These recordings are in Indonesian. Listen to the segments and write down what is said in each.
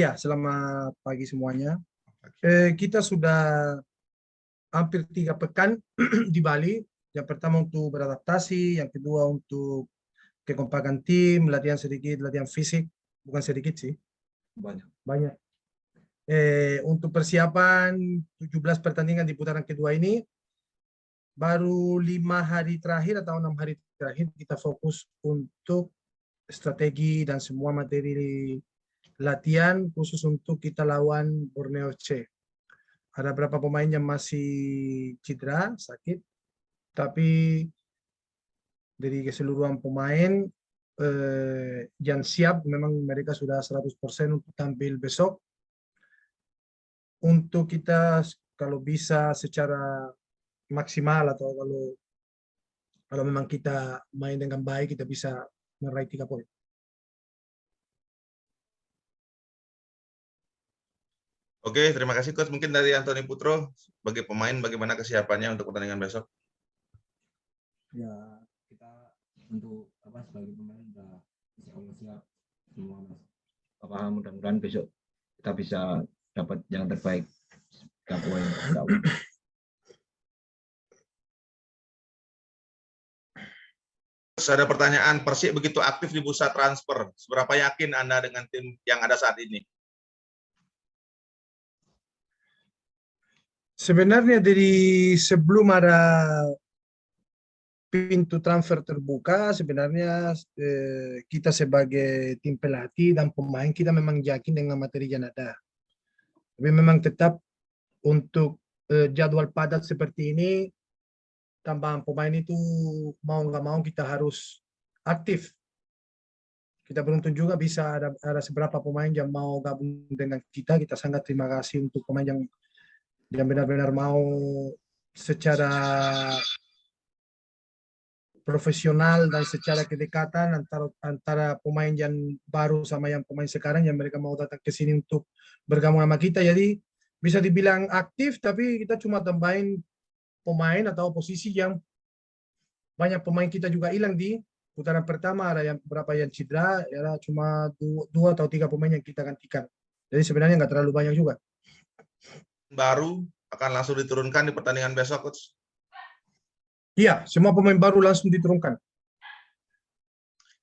Ya, selamat pagi semuanya. Kita sudah hampir 3 pekan di Bali. Yang pertama untuk beradaptasi, yang kedua untuk kekompakan tim, latihan sedikit, latihan fisik, bukan sedikit sih, banyak. Untuk persiapan 17 pertandingan di putaran kedua ini, baru 5 hari terakhir atau 6 hari terakhir kita fokus untuk strategi dan semua materi latihan khusus untuk kita lawan Borneo FC. Ada beberapa pemain yang masih cedera, sakit, tapi dari keseluruhan pemain yang siap, memang mereka sudah 100% untuk tampil besok. Untuk kita kalau bisa secara maksimal atau kalau memang kita main dengan baik, kita bisa meraih 3 poin. Oke, terima kasih Coach. Mungkin dari Antoni Putro, sebagai pemain bagaimana kesiapannya untuk pertandingan besok? Ya, kita untuk sebagai pemain sudah siap semua, Mas. Mudah-mudahan besok kita bisa dapat yang terbaik, 3 poin. Ada pertanyaan, Persik begitu aktif di bursa transfer. Seberapa yakin Anda dengan tim yang ada saat ini? Sebenarnya dari sebelum ada pintu transfer terbuka, sebenarnya kita sebagai tim pelatih dan pemain, kita memang yakin dengan materi yang ada. Tapi memang tetap untuk jadwal padat seperti ini, tambahan pemain itu mau nggak mau kita harus aktif. Kita beruntung juga bisa ada seberapa pemain yang mau gabung dengan kita. Kita sangat terima kasih untuk pemain yang benar-benar mau secara profesional dan secara kedekatan antara pemain yang baru sama yang pemain sekarang, yang mereka mau datang ke sini untuk bergabung sama kita. Jadi bisa dibilang aktif, tapi kita cuma tambahin pemain atau posisi yang banyak pemain kita juga hilang di putaran pertama. Ada yang beberapa yang cedera, ya cuma 2 atau 3 pemain yang kita gantikan. Jadi sebenarnya nggak terlalu banyak juga. Baru akan langsung diturunkan di pertandingan besok, Coach? Iya, semua pemain baru langsung diturunkan.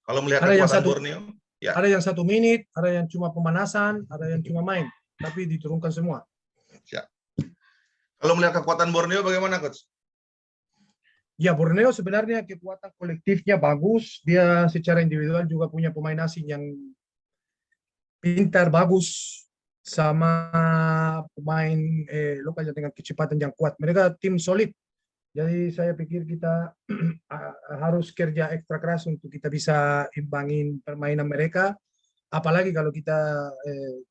Kalau melihat ada kekuatan Borneo, ya. Ada yang 1 menit, ada yang cuma pemanasan, ada yang cuma main, tapi diturunkan semua. Ya. Kalau melihat kekuatan Borneo, bagaimana, Coach? Ya, Borneo sebenarnya kekuatan kolektifnya bagus. Dia secara individual juga punya pemain asing yang pintar, bagus, sama pemain lokal dengan kecepatan yang kuat. Mereka tim solid. Jadi saya pikir kita harus kerja ekstra keras untuk kita bisa imbangin permainan mereka. Apalagi kalau kita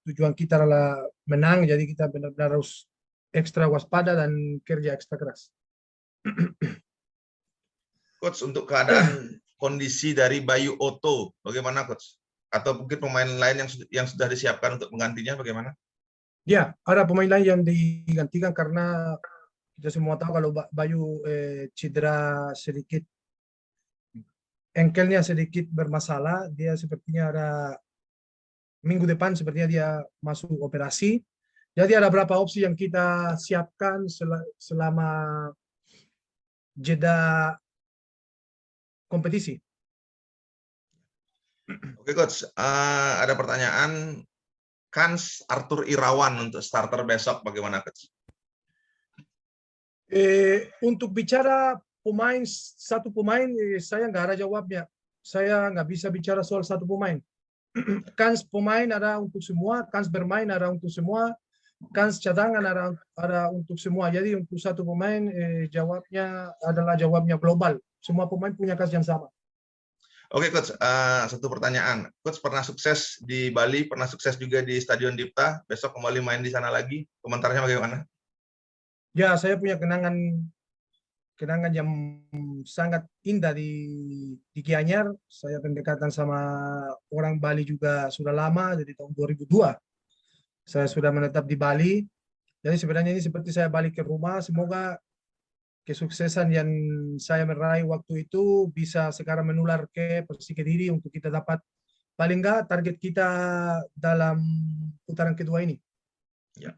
tujuan kita adalah menang, jadi kita benar-benar harus ekstra waspada dan kerja ekstra keras. Coach, untuk keadaan kondisi dari Bayu Otto, bagaimana, Coach? Atau mungkin pemain lain yang sudah disiapkan untuk menggantinya, bagaimana? Ya, ada pemain lain yang digantikan karena kita semua tahu kalau Bayu cedera sedikit, engkelnya sedikit bermasalah. Dia sepertinya ada minggu depan sepertinya dia masuk operasi. Jadi ada beberapa opsi yang kita siapkan selama jeda kompetisi. Oke, Coach. Ada pertanyaan, Kans Arthur Irawan untuk starter besok, bagaimana, Coach? Untuk bicara pemain, satu pemain, saya nggak ada jawabnya. Saya nggak bisa bicara soal satu pemain. Kans pemain ada untuk semua, kans bermain ada untuk semua, kans cadangan ada untuk semua. Jadi untuk satu pemain jawabnya adalah jawabnya global. Semua pemain punya kans yang sama. Oke, Coach. Satu pertanyaan. Coach pernah sukses di Bali, pernah sukses juga di Stadion Dipta. Besok kembali main di sana lagi. Komentarnya bagaimana? Ya, saya punya kenangan yang sangat indah di Gianyar. Saya pendekatan sama orang Bali juga sudah lama, dari tahun 2002. Saya sudah menetap di Bali. Jadi sebenarnya ini seperti saya balik ke rumah. Semoga kesuksesan yang saya meraih waktu itu bisa sekarang menular ke Persik Kediri untuk kita dapat, paling nggak target kita dalam putaran kedua ini. Ya.